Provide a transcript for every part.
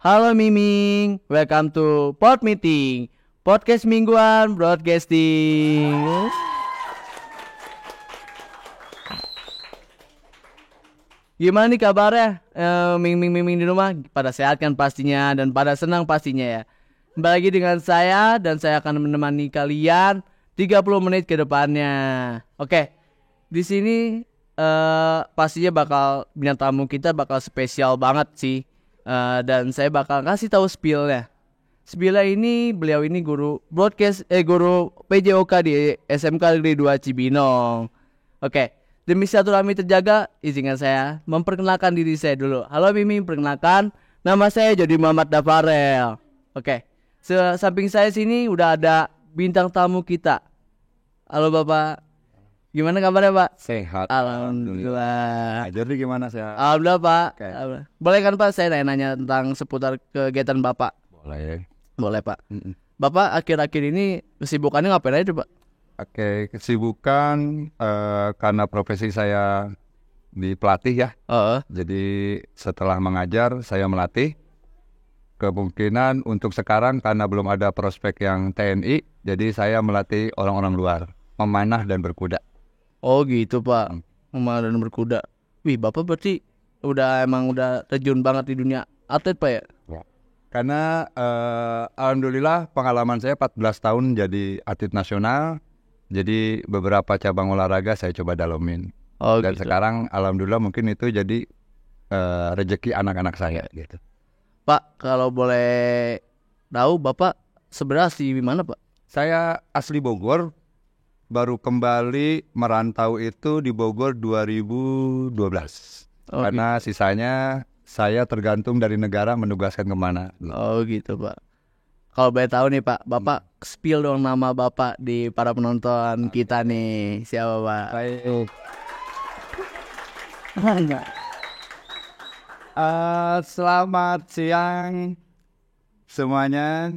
Halo Miming, welcome to Pod Meeting, podcast mingguan broadcasting. Gimana nih kabarnya, Miming di rumah? Pada sehat kan pastinya dan pada senang pastinya ya. Kembali lagi dengan saya dan saya akan menemani kalian 30 menit ke depannya. Oke, di sini pastinya bintang tamu kita bakal spesial banget sih. Dan saya bakal kasih tahu spillnya. Spillnya ini, beliau ini guru PJOK di SMK Negeri 2 Cibinong. Oke, demi silaturahmi terjaga, izinkan saya memperkenalkan diri saya dulu. Halo Mimi, perkenalkan, nama saya Jody Muhammad Dafarel. Oke, samping saya sini udah ada bintang tamu kita. Halo Bapak, gimana kabarnya Pak? Sehat. Alhamdulillah. Jadi gimana sehat? Alhamdulillah Pak. Okay. Boleh kan Pak saya nanya tentang seputar kegiatan Bapak? Boleh Pak. Bapak akhir-akhir ini kesibukannya ngapain aja Pak? Oke, kesibukan karena profesi saya di pelatih ya. Jadi setelah mengajar saya melatih. Kemungkinan untuk sekarang karena belum ada prospek yang TNI, jadi saya melatih orang-orang luar memanah dan berkuda. Oh gitu Pak, memanah dan berkuda. Wih, Bapak berarti udah terjun banget di dunia atlet Pak ya? Ya. Karena alhamdulillah pengalaman saya 14 tahun jadi atlet nasional. Jadi beberapa cabang olahraga saya coba dalamin. Dan gitu. Sekarang alhamdulillah mungkin itu jadi rezeki anak-anak saya gitu. Pak, kalau boleh tahu Bapak sebenarnya asli di mana Pak? Saya asli Bogor. Baru kembali merantau itu di Bogor 2012. Karena sisanya saya tergantung dari negara menugaskan kemana. Oh gitu Pak. Kalau boleh tahu nih Pak, Bapak spill dong nama Bapak di para penonton kita nih. Siapa Pak? Baik. Selamat siang semuanya.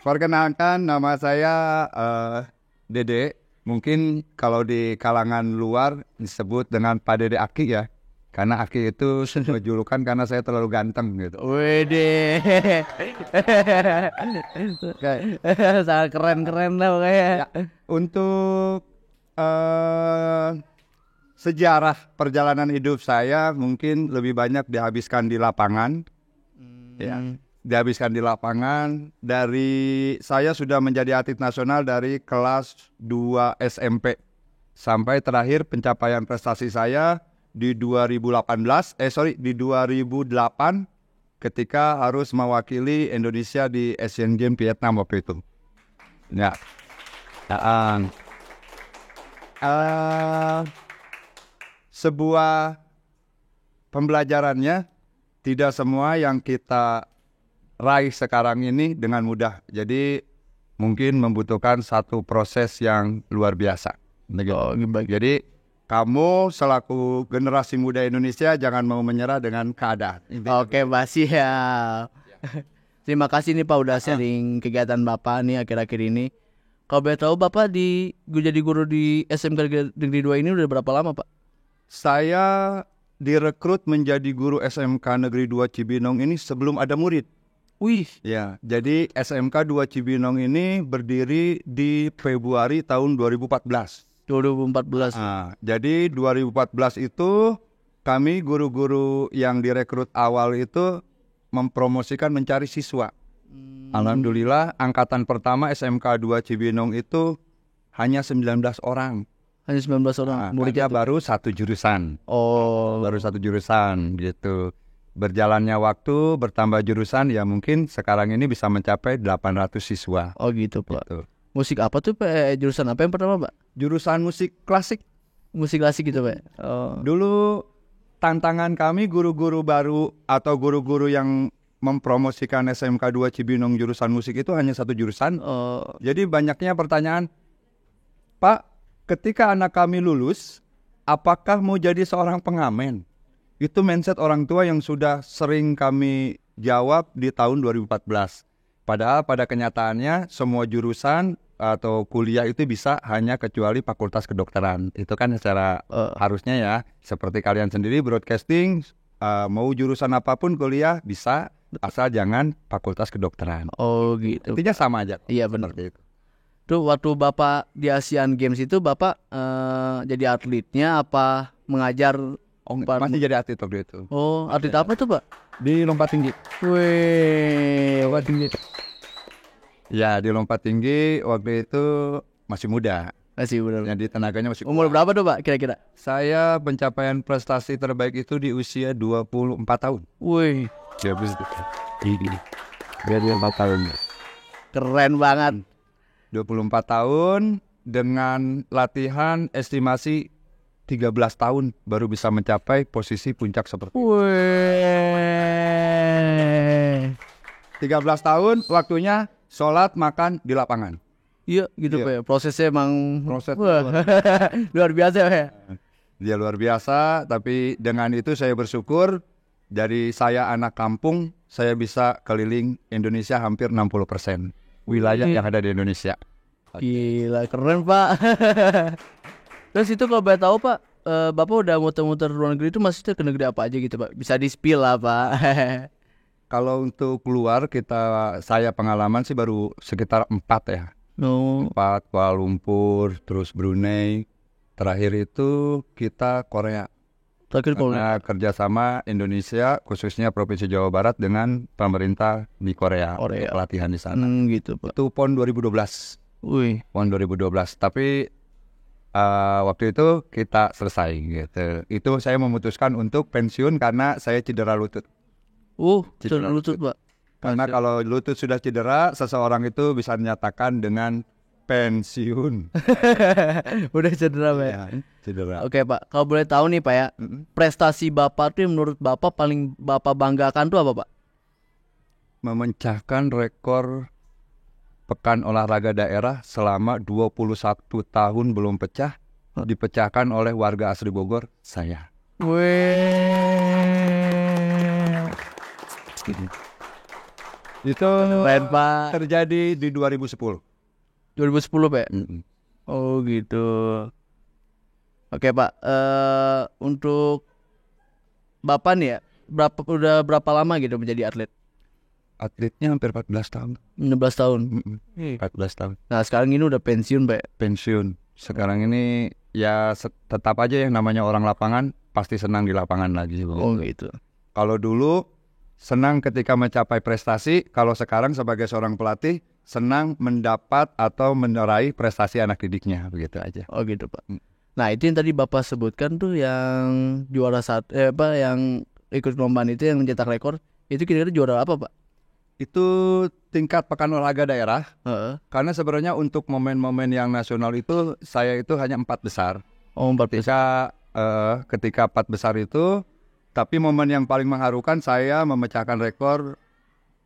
Perkenalkan nama saya Dede. Mungkin kalau di kalangan luar disebut dengan Pak Dede Aki ya. Karena Aki itu julukan karena saya terlalu ganteng gitu. Wede. Sangat keren lah pokoknya. Ya, untuk sejarah perjalanan hidup saya mungkin lebih banyak dihabiskan di lapangan. Ya. Dihabiskan di lapangan. Dari saya sudah menjadi atlet nasional dari kelas 2 SMP sampai terakhir pencapaian prestasi saya di 2008 ketika harus mewakili Indonesia di Asian Games Vietnam waktu itu. Ya. Sebuah pembelajarannya, tidak semua yang kita raih sekarang ini dengan mudah. Jadi mungkin membutuhkan satu proses yang luar biasa. Jadi kamu selaku generasi muda Indonesia jangan mau menyerah dengan keadaan. Oke Pak, siap. Terima kasih nih Pak udah sharing kegiatan Bapak nih akhir-akhir ini. Kalau boleh tahu Bapak jadi guru di SMK Negeri 2 ini udah berapa lama Pak? Saya direkrut menjadi guru SMK Negeri 2 Cibinong ini sebelum ada murid. Wih. Ya, jadi SMK 2 Cibinong ini berdiri di Februari tahun 2014. Jadi 2014 itu kami guru-guru yang direkrut awal itu mempromosikan mencari siswa. Alhamdulillah angkatan pertama SMK 2 Cibinong itu hanya 19 orang. Hanya 19 orang. Muridnya baru satu jurusan. Baru satu jurusan gitu. Berjalannya waktu bertambah jurusan ya mungkin sekarang ini bisa mencapai 800 siswa. Oh gitu Pak. Gitu. Musik apa tuh Pak? Jurusan apa yang pertama Pak? Jurusan musik klasik. Musik klasik gitu Pak. Dulu tantangan kami guru-guru baru atau guru-guru yang mempromosikan SMK 2 Cibinong jurusan musik itu hanya satu jurusan. Jadi banyaknya pertanyaan, Pak, ketika anak kami lulus, apakah mau jadi seorang pengamen? Itu mindset orang tua yang sudah sering kami jawab di tahun 2014. Padahal pada kenyataannya semua jurusan atau kuliah itu bisa hanya kecuali fakultas kedokteran. Itu kan secara harusnya ya. Seperti kalian sendiri broadcasting, mau jurusan apapun kuliah bisa, asal jangan fakultas kedokteran. Oh gitu. Intinya sama aja. Iya benar. Seperti itu. Tuh waktu Bapak di Asian Games itu Bapak jadi atletnya apa mengajar? Masih jadi atlet waktu itu. Oh, atlet apa tuh, Pak? Di lompat tinggi. Wih, lompat tinggi. Ya, di lompat tinggi waktu itu masih muda. Masih benar. Jadi tenaganya masih Umur berapa tuh, Pak, kira-kira? Saya pencapaian prestasi terbaik itu di usia 24 tahun. Wih, Ya, ini. Biar 4 tahun. keren banget. 24 tahun dengan latihan estimasi 13 tahun baru bisa mencapai posisi puncak seperti itu. Wih. 13 tahun waktunya sholat makan di lapangan. Iya, gitu Iya. Pak. Ya. Prosesnya emang Proses wah, luar biasa Pak. Ya. Dia luar biasa, tapi dengan itu saya bersyukur dari saya anak kampung, saya bisa keliling Indonesia hampir 60% wilayah yang ada di Indonesia. Gila, keren Pak. Terus itu kalau boleh tahu Pak, Bapak udah muter-muter luar negeri itu maksudnya ke negeri apa aja gitu Pak? Bisa di-spill lah Pak. Kalau untuk keluar saya pengalaman sih baru sekitar 4 ya. No. 4 Kuala Lumpur, terus Brunei. Terakhir itu kita Korea. Terakhir kalau Karena kerjasama Indonesia khususnya Provinsi Jawa Barat dengan pemerintah di Korea. Korea. Untuk pelatihan di sana. gitu Pak. Itu PON 2012. Wih. PON 2012. Tapi waktu itu kita selesai gitu. Itu saya memutuskan untuk pensiun karena saya cedera lutut. Cedera lutut Pak. Karena kalau lutut sudah cedera, seseorang itu bisa dinyatakan dengan pensiun. Udah cedera Pak. Ya, cedera. Oke Pak, kalau boleh tahu nih Pak ya, prestasi Bapak tuh menurut Bapak paling Bapak banggakan tuh apa Pak? Memecahkan rekor Pekan Olahraga Daerah selama 21 tahun belum pecah, dipecahkan oleh warga asli Bogor, saya. Wih. Itu Keren Pak. terjadi di 2010. 2010 Pak. Oh gitu. Oke Pak, untuk Bapak nih ya, udah berapa lama gitu menjadi atlet? Atletnya hampir 14 tahun. 16 tahun. 14 tahun. Nah sekarang ini udah pensiun Pak. Pensiun. Sekarang ini ya tetap aja yang namanya orang lapangan pasti senang di lapangan lagi. Oh gitu. Kalau dulu senang ketika mencapai prestasi, kalau sekarang sebagai seorang pelatih senang mendapat atau meraih prestasi anak didiknya, begitu aja. Oh gitu Pak. Nah itu yang tadi Bapak sebutkan tuh yang juara yang ikut perlombaan itu yang mencetak rekor, itu kira-kira juara apa Pak? Itu tingkat pekan olahraga daerah. Heeh. Karena sebenarnya untuk momen-momen yang nasional itu saya itu hanya 4 besar. Oh 4 besar. Ketika 4 besar itu, tapi momen yang paling mengharukan saya memecahkan rekor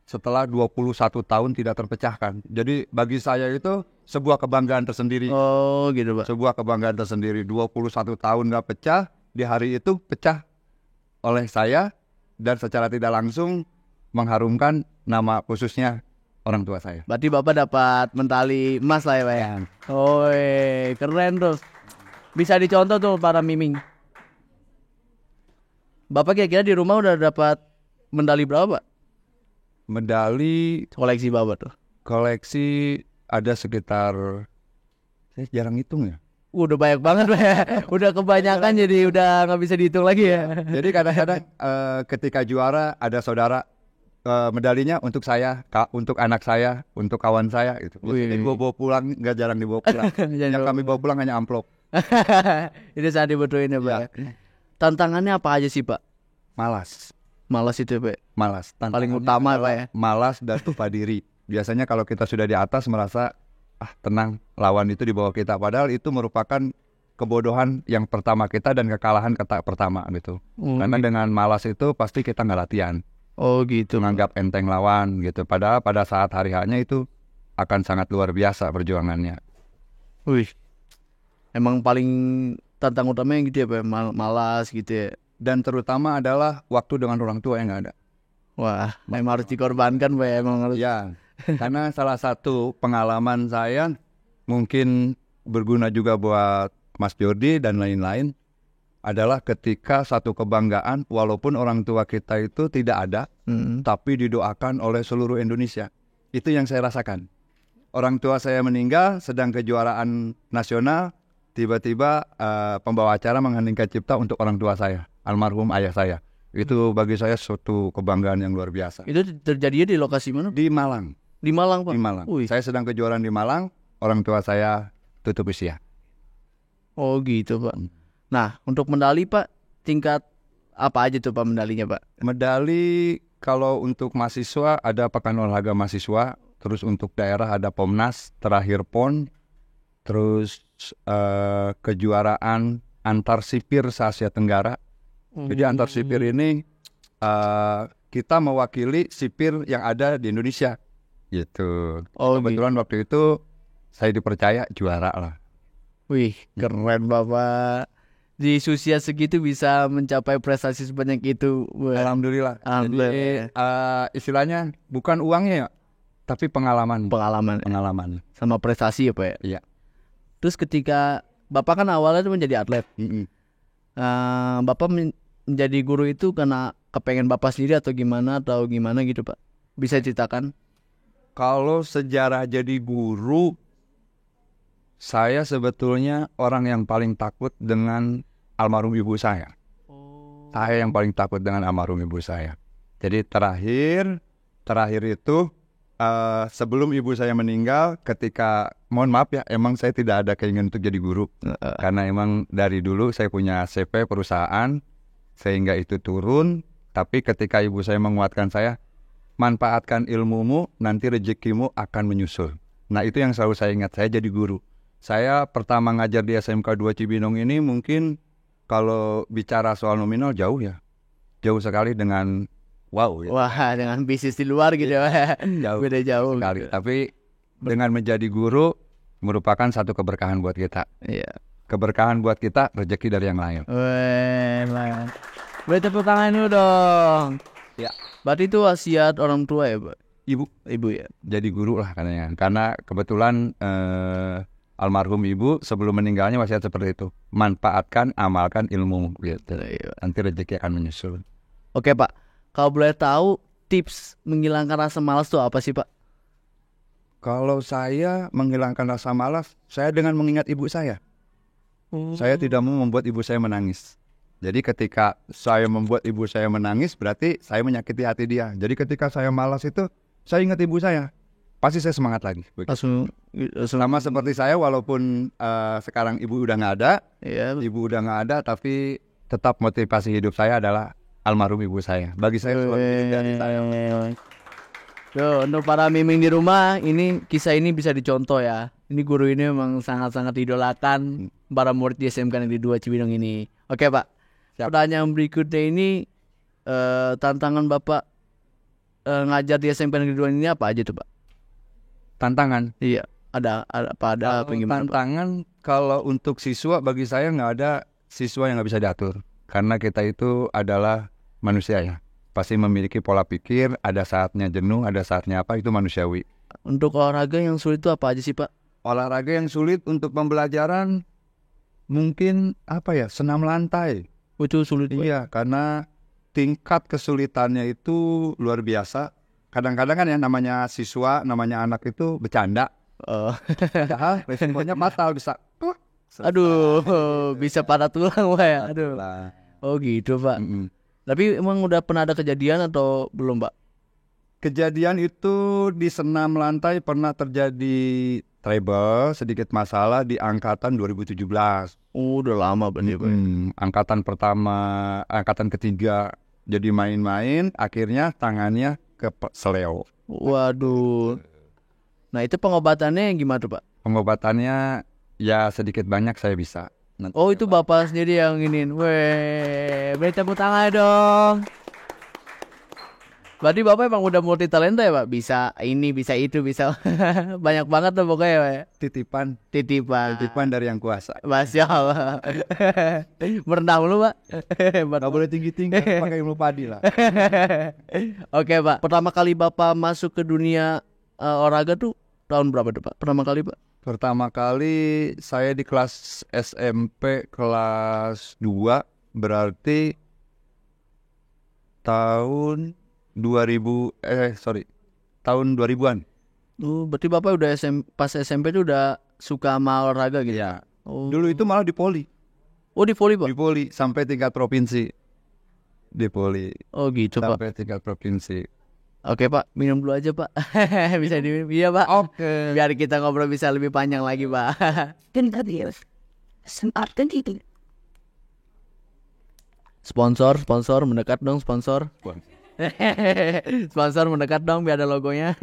setelah 21 tahun tidak terpecahkan. Jadi bagi saya itu sebuah kebanggaan tersendiri. Oh gitu Pak. Sebuah kebanggaan tersendiri. 21 tahun nggak pecah, di hari itu pecah oleh saya dan secara tidak langsung mengharumkan nama khususnya orang tua saya. Berarti Bapak dapat medali emas lah ya Pak ya. Oh keren tuh. Bisa dicontoh tuh para miming. Bapak kira-kira di rumah udah dapat medali berapa Pak? Medali Koleksi Bapak tuh. koleksi ada sekitar, saya jarang hitung ya. Udah banyak banget Pak ya. Udah kebanyakan jadi udah nggak bisa dihitung lagi ya. Jadi kadang-kadang ketika juara ada saudara medalinya untuk saya, untuk anak saya, untuk kawan saya gitu. Jadi gue bawa pulang, nggak jarang dibawa pulang. Yang kami bawa pulang hanya amplop. Itu saat dibutuhin ya Pak. Ya. Tantangannya apa aja sih Pak? Malas itu Pak. Malas. Paling utama Pak ya. Malas dan lupa diri. Biasanya kalau kita sudah di atas merasa tenang, lawan itu di bawah kita. Padahal itu merupakan kebodohan yang pertama kita dan kekalahan pertama gitu. Karena dengan malas itu pasti kita nggak latihan. Oh gitu. Menganggap enteng lawan gitu. Padahal pada saat hari hanya itu akan sangat luar biasa perjuangannya. Wih. Emang paling tantang utamanya gitu ya Pak, malas gitu ya. Dan terutama adalah waktu dengan orang tua yang nggak ada. Wah, memang harus dikorbankan Pak ya, emang harus. Ya. Karena salah satu pengalaman saya mungkin berguna juga buat Mas Jordi dan lain-lain adalah ketika satu kebanggaan walaupun orang tua kita itu tidak ada, tapi didoakan oleh seluruh Indonesia. Itu yang saya rasakan. Orang tua saya meninggal sedang kejuaraan nasional, tiba-tiba pembawa acara mengheningkan cipta untuk orang tua saya, almarhum ayah saya. Itu bagi saya suatu kebanggaan yang luar biasa. Itu terjadinya di lokasi mana? Di Malang. Di Malang, Pak? Di Malang. Wih. Saya sedang kejuaraan di Malang, orang tua saya tutup usia. Oh gitu, Pak. Nah, untuk medali, Pak, tingkat apa aja tuh, Pak, medalinya, Pak? Medali kalau untuk mahasiswa ada Pekan Olahraga Mahasiswa, terus untuk daerah ada Pomnas, terakhir PON, terus kejuaraan antar sipir se-Asia Tenggara. Jadi antar sipir ini kita mewakili sipir yang ada di Indonesia. Gitu. Oh, Kebetulan waktu itu saya dipercaya juara lah. Wih, keren, Bapak. Di usia segitu bisa mencapai prestasi sebanyak itu. Wah. Alhamdulillah. Jadi istilahnya bukan uangnya ya, tapi pengalaman. Pengalaman. Sama prestasi ya, Pak ya? Iya. Terus ketika Bapak kan awalnya tuh menjadi atlet. Bapak menjadi guru itu karena kepengen Bapak sendiri atau gimana gitu, Pak? Bisa ceritakan? Kalau sejarah jadi guru, saya sebetulnya orang yang paling takut dengan almarhum ibu saya. Saya yang paling takut dengan almarhum ibu saya. Jadi terakhir itu sebelum ibu saya meninggal, ketika mohon maaf ya, emang saya tidak ada keinginan untuk jadi guru. Karena emang dari dulu saya punya CV perusahaan, sehingga itu turun. Tapi ketika ibu saya menguatkan saya, manfaatkan ilmumu, nanti rezekimu akan menyusul. Nah itu yang selalu saya ingat, saya jadi guru. Saya pertama ngajar di SMK 2 Cibinong ini mungkin kalau bicara soal nominal jauh ya. Jauh sekali dengan wow ya. Wah, dengan bisnis di luar gitu ya. Beda jauh sekali. Gitu. Tapi dengan menjadi guru merupakan satu keberkahan buat kita. Iya. Keberkahan buat kita, rezeki dari yang lain. Wah, boleh tepuk tangan dulu dong. Ya. Berarti itu wasiat orang tua ya, Pak? Ibu ya. Jadi guru lah katanya. Karena kebetulan almarhum ibu sebelum meninggalnya wasiat seperti itu. Manfaatkan, amalkan ilmu gitu. Nanti rezeki akan menyusul. Oke, Pak. Kalau boleh tahu tips menghilangkan rasa malas itu apa sih, Pak? Kalau saya menghilangkan rasa malas, saya dengan mengingat ibu saya. Saya tidak mau membuat ibu saya menangis. Jadi ketika saya membuat ibu saya menangis, berarti saya menyakiti hati dia. Jadi ketika saya malas itu, saya ingat ibu saya. Pasti saya semangat lagi. Selama seperti saya, walaupun sekarang ibu udah nggak ada, ibu udah nggak ada, tapi tetap motivasi hidup saya adalah almarhum ibu saya. Bagi saya dari saya. Yo, untuk para miming di rumah, ini kisah ini bisa dicontoh ya. Ini guru ini memang sangat-sangat idolakan para murid di SMK Negeri 2 Cibinong ini. Oke, Pak. Siap. Pertanyaan berikutnya ini tantangan Bapak ngajar di SMK Negeri 2 ini apa aja tuh, Pak? Tantangan? Iya, ada tantangan kalau untuk siswa, bagi saya nggak ada siswa yang nggak bisa diatur. Karena kita itu adalah manusia ya. Pasti memiliki pola pikir, ada saatnya jenuh, ada saatnya apa, itu manusiawi. Untuk olahraga yang sulit itu apa aja sih, Pak? Olahraga yang sulit untuk pembelajaran mungkin apa ya, senam lantai. Itu sulit, Pak? Iya, karena tingkat kesulitannya itu luar biasa. Kadang-kadang kan ya namanya siswa, namanya anak itu bercanda. Resikonya fatal bisa. Aduh, bisa patah tulang, Pak ya. Aduh. Oh gitu, Pak. Tapi emang udah pernah ada kejadian atau belum, Pak? Kejadian itu di senam lantai pernah terjadi trouble, sedikit masalah di angkatan 2017. Udah lama berarti, Pak. Angkatan pertama, angkatan ketiga jadi main-main, akhirnya tangannya ke seleo. Waduh. Nah itu pengobatannya gimana tuh, Pak? Pengobatannya ya sedikit banyak saya bisa. Nanti itu Bapak sendiri yang ingin. Weh, beri tepuk tangan dong. Berarti Bapak emang udah multi talenta ya, Pak? Bisa ini, bisa itu, bisa banyak banget tuh pokoknya, Pak. Titipan dari yang kuasa. Masya Allah. Merendah dulu, Pak. Gak boleh tinggi-tinggi, pakai ilmu padi lah. Oke, Pak. Pertama kali Bapak masuk ke dunia olahraga tuh tahun berapa tuh Pak? Pertama kali Pak? Pertama kali saya di kelas SMP kelas 2, berarti tahun 2000 tahun 2000-an. Berarti Bapak udah pas SMP tuh udah suka sama olahraga gitu? Ya. Oh. Dulu itu malah di Poli. Oh di voli Pak? Di Poli sampai tingkat provinsi. Di Poli Oh gitu Pak. sampai tingkat provinsi. Oke Pak, minum dulu aja Pak. Bisa diminum? Iya Pak. Oke. Biar kita ngobrol bisa lebih panjang lagi Pak. Sponsor mendekat dong sponsor. Sponsor mendekat dong biar ada logonya.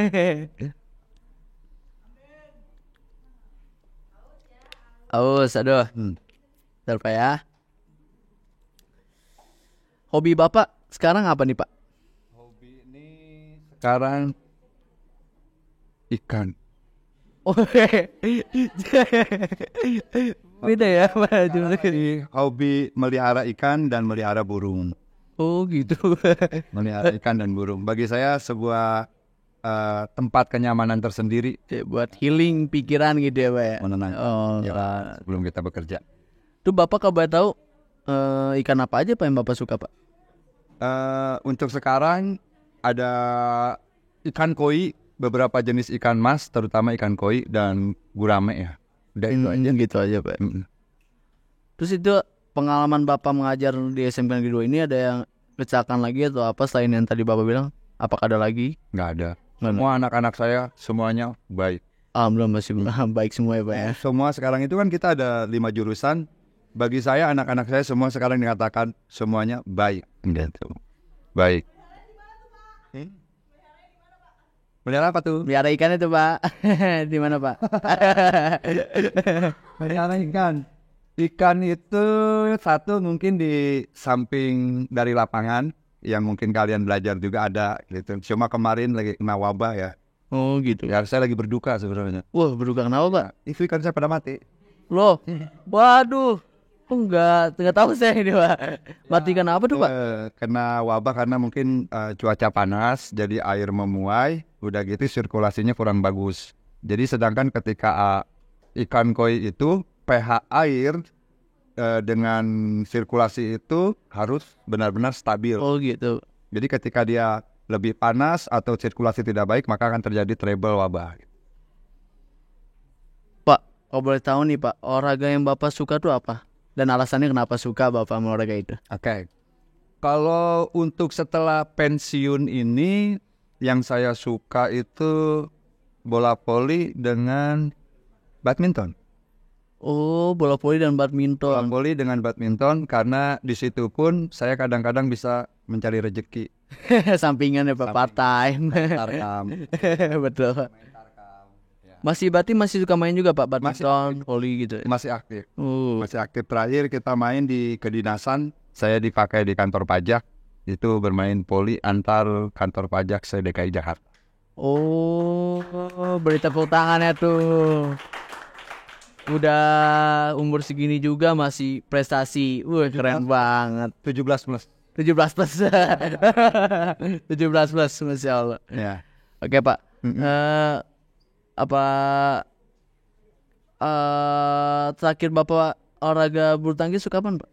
Aus, aduh. Bentar Pak ya. Hobi Bapak sekarang apa nih Pak? Hobi ini sekarang ikan. Oh, beda ya Pak. Jadi hobi melihara ikan dan melihara burung. Oh gitu. Melihara ikan dan burung. Bagi saya sebuah tempat kenyamanan tersendiri Buat healing pikiran gitu ya Pak ya. menenangkan Oh, sebelum kita bekerja. tuh Bapak kalau boleh tahu ikan apa aja Pak yang Bapak suka Pak? Untuk sekarang ada ikan koi, beberapa jenis ikan mas, terutama ikan koi dan gurame ya. Udah itu aja. Gitu aja Pak. Terus itu pengalaman Bapak mengajar di SMK Negeri 2 ini ada yang kecelakaan lagi atau apa selain yang tadi Bapak bilang? Apakah ada lagi? Nggak ada. Nggak ada. Semua anak-anak saya semuanya baik. Alhamdulillah masih baik semua ya Pak ya. Semua sekarang itu kan kita ada 5 jurusan. Bagi saya anak-anak saya semua sekarang dikatakan semuanya baik. Gitu. Baik. Melihara apa tuh? Biara ikan itu Pak. Di mana Pak? Melihara ikan. Ikan itu satu mungkin di samping dari lapangan yang mungkin kalian belajar juga ada gitu. Cuma kemarin lagi kena wabah ya. Oh gitu. Ya saya lagi berduka sebenarnya. Wah berduka kenapa Pak? Itu ikan saya pada mati. Loh, waduh. Oh enggak tahu saya ini Pak. Mati kenapa tuh Pak? Kena wabah karena mungkin cuaca panas, jadi air memuai, udah gitu sirkulasinya kurang bagus. Jadi sedangkan ketika ikan koi itu pH air dengan sirkulasi itu harus benar-benar stabil. Oh gitu. Jadi ketika dia lebih panas atau sirkulasi tidak baik, maka akan terjadi trouble wabah. Pak, kalau boleh tahu nih Pak, olahraga yang Bapak suka tuh apa? Dan alasannya kenapa suka Bapak olahraga itu? Oke. Kalau untuk setelah pensiun ini, yang saya suka itu bola voli dengan badminton. Oh, bola voli dan Bola badminton. voli dengan badminton karena di situ pun saya kadang-kadang bisa mencari rezeki. Sampingan ya Pak, part time. Tarkam. Betul. Masih suka main juga Pak badminton, voli gitu. Masih aktif. Masih Aktif. Terakhir kita main di kedinasan, saya dipakai di kantor pajak. Itu bermain voli antar kantor pajak se-DKI Jakarta. Oh, beri tepuk tangan ya tuh. Udah umur segini juga masih prestasi. Keren banget. 17 plus. 17 plus. 17 plus, Masya Allah. Ya. Oke Pak. Terakhir Bapak olahraga bulu tangkis suka kapan Pak?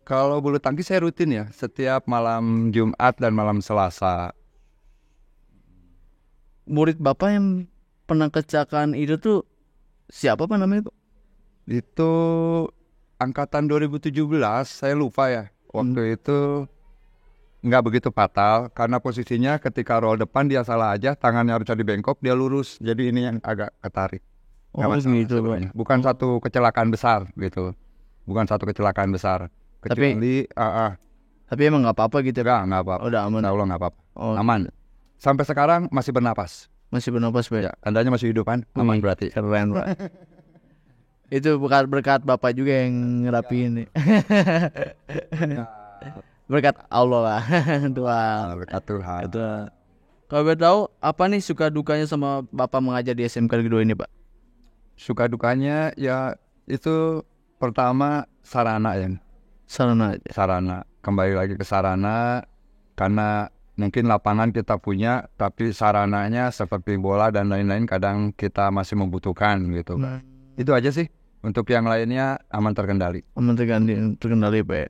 Kalau bulu tangkis saya rutin ya, setiap malam Jumat dan malam Selasa. Murid Bapak yang pernah kecelakaan itu tuh siapa Pak namanya Pak? Itu angkatan 2017, saya lupa ya. Waktu itu nggak begitu fatal karena posisinya ketika roll depan dia salah aja, tangannya harus di bengkok, dia lurus. Jadi ini yang agak ketarik. Nggak masalah gitu sebenarnya. Bukan satu kecelakaan besar gitu. Bukan satu kecelakaan besar. Kecuali Tapi emang nggak apa-apa gitu ya? nggak apa-apa. Udah aman. Insya Allah nggak apa-apa. Oh, Aman. Sampai sekarang masih bernapas. masih bernapas Pak? Ya, tandanya masih hidup kan? Aman berarti. Keren Pak. Itu berkat Bapak juga yang ngerapiin nih. Berkat Allah lah. Tuhan. Berkat Tuhan. Itu. Kalau boleh tahu apa nih suka dukanya sama Bapak mengajar di SMK Negeri 2 ini Pak? Suka dukanya ya itu pertama sarana ya. Sarana aja. Sarana. Kembali lagi ke sarana karena Mungkin lapangan kita punya, tapi sarananya seperti bola dan lain-lain kadang kita masih membutuhkan gitu. Itu aja sih. Untuk yang lainnya aman terkendali. Aman terkendali Pak ya.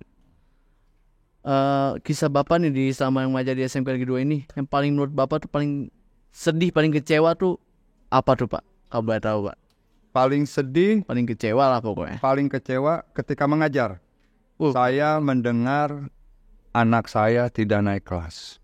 Kisah Bapak nih di selama yang mengajar di SMK Negeri 2 ini, yang paling menurut Bapak tuh paling sedih, paling kecewa tuh apa tuh Pak? Kalau boleh tahu Pak. Paling sedih, Paling kecewa lah pokoknya. paling kecewa ketika mengajar. Saya mendengar anak saya tidak naik kelas.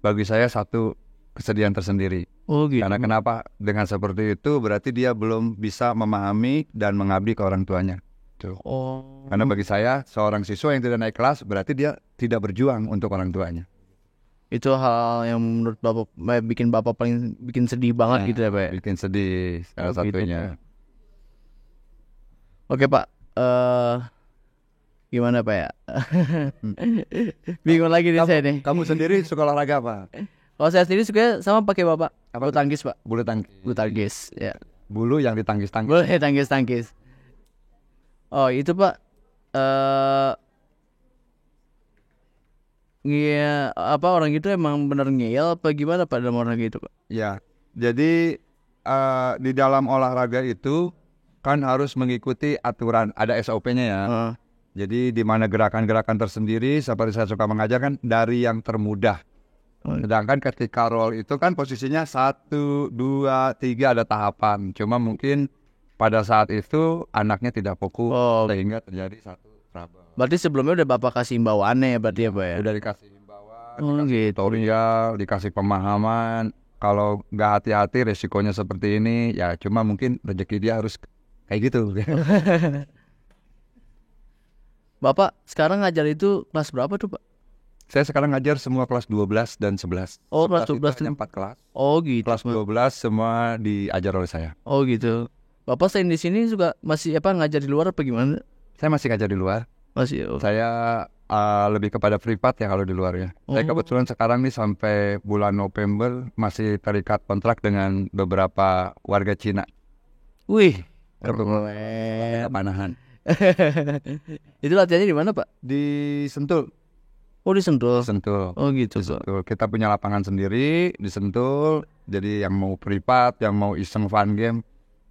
Bagi saya satu kesedihan tersendiri. Oh gitu. Karena kenapa? Dengan seperti itu berarti dia belum bisa memahami dan mengabdi ke orang tuanya. Tuh. Oh. Karena bagi saya seorang siswa yang tidak naik kelas berarti dia tidak berjuang untuk orang tuanya. Itu hal yang menurut Bapak bikin Bapak paling bikin sedih banget gitu ya Pak ya? Bikin sedih salah Oh, gitu, satunya. Oke Pak, gimana Pak ya? Bingung lagi nih saya nih. Kamu sendiri suka olahraga apa? Kalau saya sendiri suka sama pakai Bapak. Bulu tangkis Pak. Bulu tangkis. Bulu tangkis, ya. Bulu yang ditangkis-tangkis. Boleh tangkis. Oh itu Pak, iya apa orang itu emang bener ngeyel apa gimana Pak dalam olahraga itu Pak? Ya, jadi di dalam olahraga itu kan harus mengikuti aturan, ada SOP-nya ya. Jadi di mana gerakan-gerakan tersendiri seperti saya suka mengajar kan dari yang termudah. Sedangkan ketika roll itu kan posisinya 1, 2, 3 ada tahapan. Cuma mungkin pada saat itu anaknya tidak fokus sehingga terjadi satu trouble. Berarti sebelumnya udah Bapak kasih himbauannya ya berarti ya Pak ya? Udah dikasih himbauan, dikasih gitu. tutorial, dikasih pemahaman. Kalau nggak hati-hati resikonya seperti ini, ya cuma mungkin rezeki dia harus kayak gitu. Bapak sekarang ngajar itu kelas berapa tuh Pak? Saya sekarang ngajar semua kelas 12 dan 11. Oh kelas 12 12 hanya 4 kelas. Oh gitu. Kelas 12 semua diajar oleh saya. Oh gitu. Bapak selain di sini juga masih apa ngajar di luar apa gimana? Saya masih ngajar di luar. Masih. Saya lebih kepada privat ya kalau di luar ya. Saya kebetulan sekarang nih sampai bulan November masih terikat kontrak dengan beberapa warga Cina. Wih, keren. Panahan. Itu latihannya di mana Pak? Di Sentul. Oh di Sentul. Sentul. Oh gitu Di Pak. Sentul. Kita punya lapangan sendiri di Sentul. Jadi yang mau privat, yang mau iseng fun game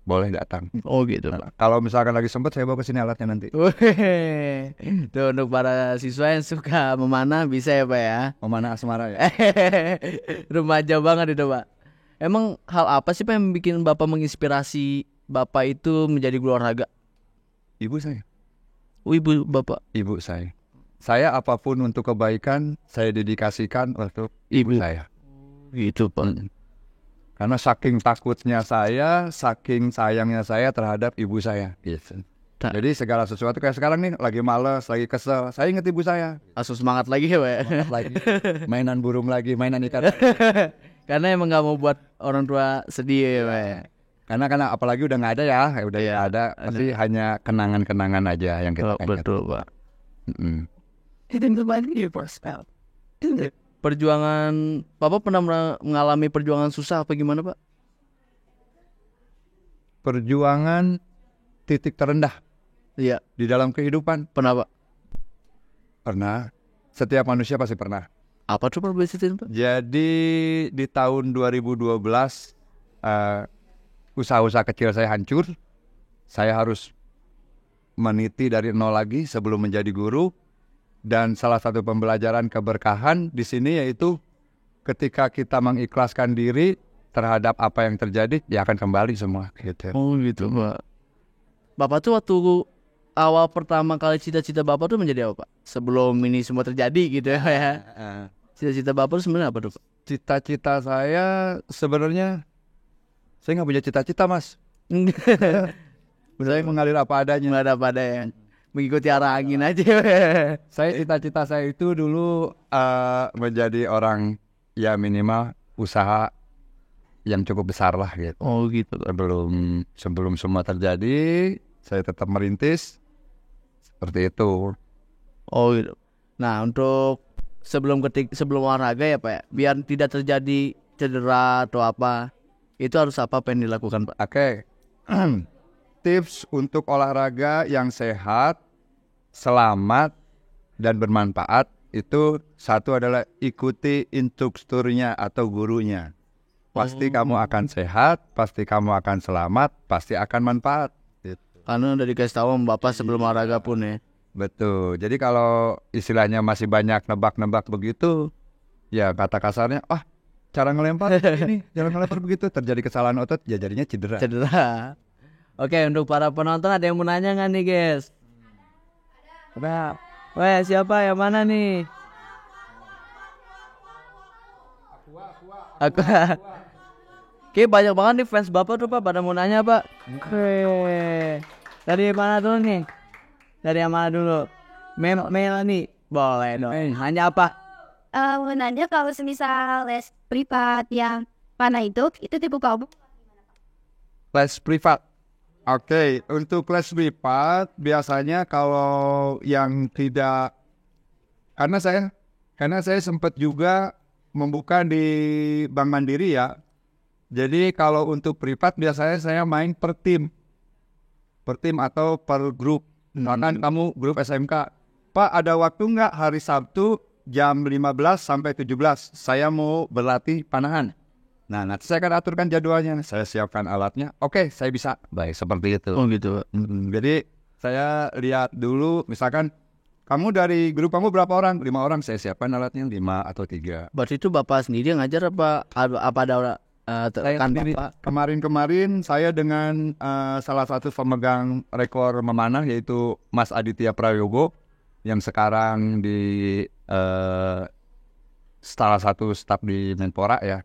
boleh datang. Oh gitu Pak. Kalau misalkan lagi sempet saya bawa ke sini alatnya nanti. Tuh untuk para siswa yang suka memanah bisa ya Pak ya. Memanah asmara ya. Remaja banget itu Pak. Emang hal apa sih Pak yang bikin Bapak menginspirasi Bapak itu menjadi guru olahraga? Ibu saya. Oh ibu Bapak. Ibu saya. Saya apapun untuk kebaikan saya dedikasikan untuk ibu saya. Gitu Pak. Karena saking takutnya saya, saking sayangnya saya terhadap ibu saya. Gitu. Jadi segala sesuatu kayak sekarang nih lagi males, lagi kesel, saya inget ibu saya. Langsung semangat lagi ya Pak. Lagi mainan burung lagi, mainan ikan. Karena emang nggak mau buat orang tua sedih ya Pak. Karena apalagi udah nggak ada ya, udah nggak ada. Tapi hanya kenangan-kenangan aja yang kita ingat. Betul Pak. Perjuangan Bapak pernah mengalami perjuangan susah apa gimana Pak? Perjuangan titik terendah. Iya. Di dalam kehidupan. Pernah Pak? Pernah. Setiap manusia pasti pernah. Apa tuh Pak Pak? Jadi di tahun 2012 usaha-usaha kecil saya hancur. Saya harus meniti dari nol lagi sebelum menjadi guru. Dan salah satu pembelajaran keberkahan di sini yaitu ketika kita mengikhlaskan diri terhadap apa yang terjadi, dia akan kembali semua. Gitu. Oh gitu Pak. Bapak tuh waktu awal pertama kali cita-cita Bapak tuh menjadi apa Pak? Sebelum ini semua terjadi gitu ya. Cita-cita Bapak tuh sebenarnya apa tuh Pak? Cita-cita saya sebenarnya saya nggak punya cita-cita Mas. Saya mengalir apa adanya. Nggak ada apa adanya. Mengikuti arah angin aja. Saya cita-cita saya itu dulu menjadi orang ya minimal usaha yang cukup besar lah gitu. Oh gitu. Sebelum semua terjadi, saya tetap merintis seperti itu. Oh gitu. Nah untuk sebelum olahraga ya Pak ya, biar tidak terjadi cedera atau apa, itu harus apa yang dilakukan Pak? Oke. Tips untuk olahraga yang sehat, selamat, dan bermanfaat itu satu adalah ikuti instrukturnya atau gurunya. Pasti kamu akan sehat, pasti kamu akan selamat, pasti akan manfaat. Gitu. Karena udah dikasih tahu sama Bapak sebelum olahraga pun ya. Betul. Jadi kalau istilahnya masih banyak nebak-nebak begitu, ya kata kasarnya, cara ngelempar ini, cara ngelempar begitu, terjadi kesalahan otot, ya jadinya cedera. Oke, untuk para penonton ada yang mau nanya nggak nih guys? Weh, siapa yang mana nih? Aku. Oke, banyak banget nih fans Bapak tuh Pak, pada mau nanya Pak. Oke. Dari mana dulu nih? Dari yang mana dulu? Melani. Boleh dong. Nanya apa? Nanya kalau semisal les privat yang mana itu dibuka umum. Les privat. Oke, untuk les privat biasanya kalau yang tidak, karena saya sempat juga membuka di Bank Mandiri ya. Jadi kalau untuk privat biasanya saya main per tim atau per grup. Misalkan kamu grup SMK, Pak ada waktu nggak hari Sabtu jam 15 sampai 17 saya mau berlatih panahan. Nah nanti saya akan aturkan jadwalnya, saya siapkan alatnya. Oke, saya bisa. Baik, seperti itu. Oh gitu. Jadi saya lihat dulu, misalkan kamu dari grup kamu berapa orang? 5 orang, saya siapkan alatnya 5 atau 3. Berarti itu Bapak sendiri yang ngajar apa ada rekan Bapak? Kemarin saya dengan salah satu pemegang rekor memanah yaitu Mas Aditya Prayogo yang sekarang di salah satu staf di Menpora ya.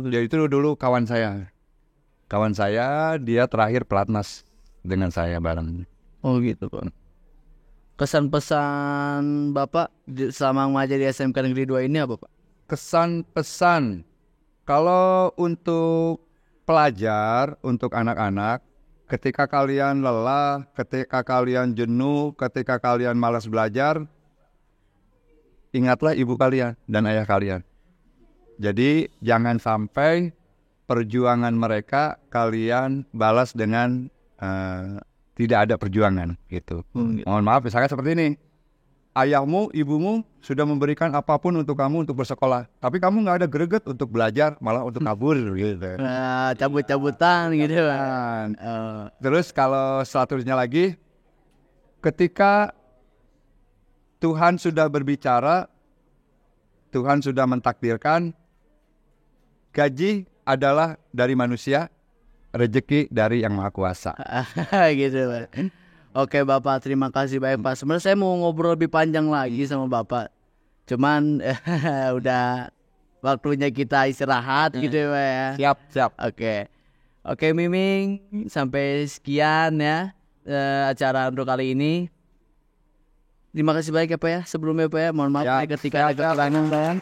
Dia itu dulu kawan saya. Dia terakhir pelatnas dengan saya bareng. Oh gitu Pak. Kesan-pesan Bapak selama mengajar di SMK Negeri 2 ini apa Pak? Kesan-pesan, kalau untuk pelajar, untuk anak-anak, ketika kalian lelah, ketika kalian jenuh, ketika kalian malas belajar, ingatlah ibu kalian dan ayah kalian. Jadi jangan sampai perjuangan mereka kalian balas dengan tidak ada perjuangan gitu. Mohon maaf, misalkan seperti ini. Ayahmu, ibumu sudah memberikan apapun untuk kamu untuk bersekolah, tapi kamu nggak ada greget untuk belajar, malah untuk kabur gitu. Cabut-cabutan gitu kan. Terus kalau selanjutnya lagi, ketika Tuhan sudah berbicara, Tuhan sudah mentakdirkan, gaji adalah dari manusia, rezeki dari Yang Maha Kuasa. Gitu Pak. Oke Bapak, terima kasih banyak Pak. Sebenarnya saya mau ngobrol lebih panjang lagi sama Bapak. Cuman udah waktunya kita istirahat gitu Pak ya. Siap. Oke Miming, sampai sekian ya acara untuk kali ini. Terima kasih banyak ya Pak ya. Sebelumnya Pak ya, mohon maaf ya, ketika ada kekurangan.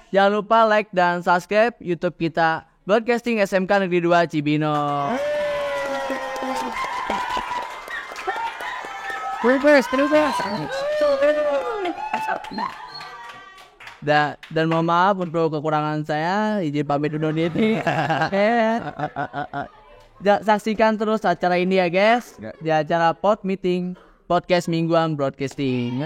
Jangan lupa like dan subscribe YouTube kita Broadcasting SMK Negeri 2 Cibinong. Dan mohon maaf untuk kekurangan saya, izin pamit undur diri. Saksikan terus acara ini ya guys, di acara podcast mingguan Broadcasting.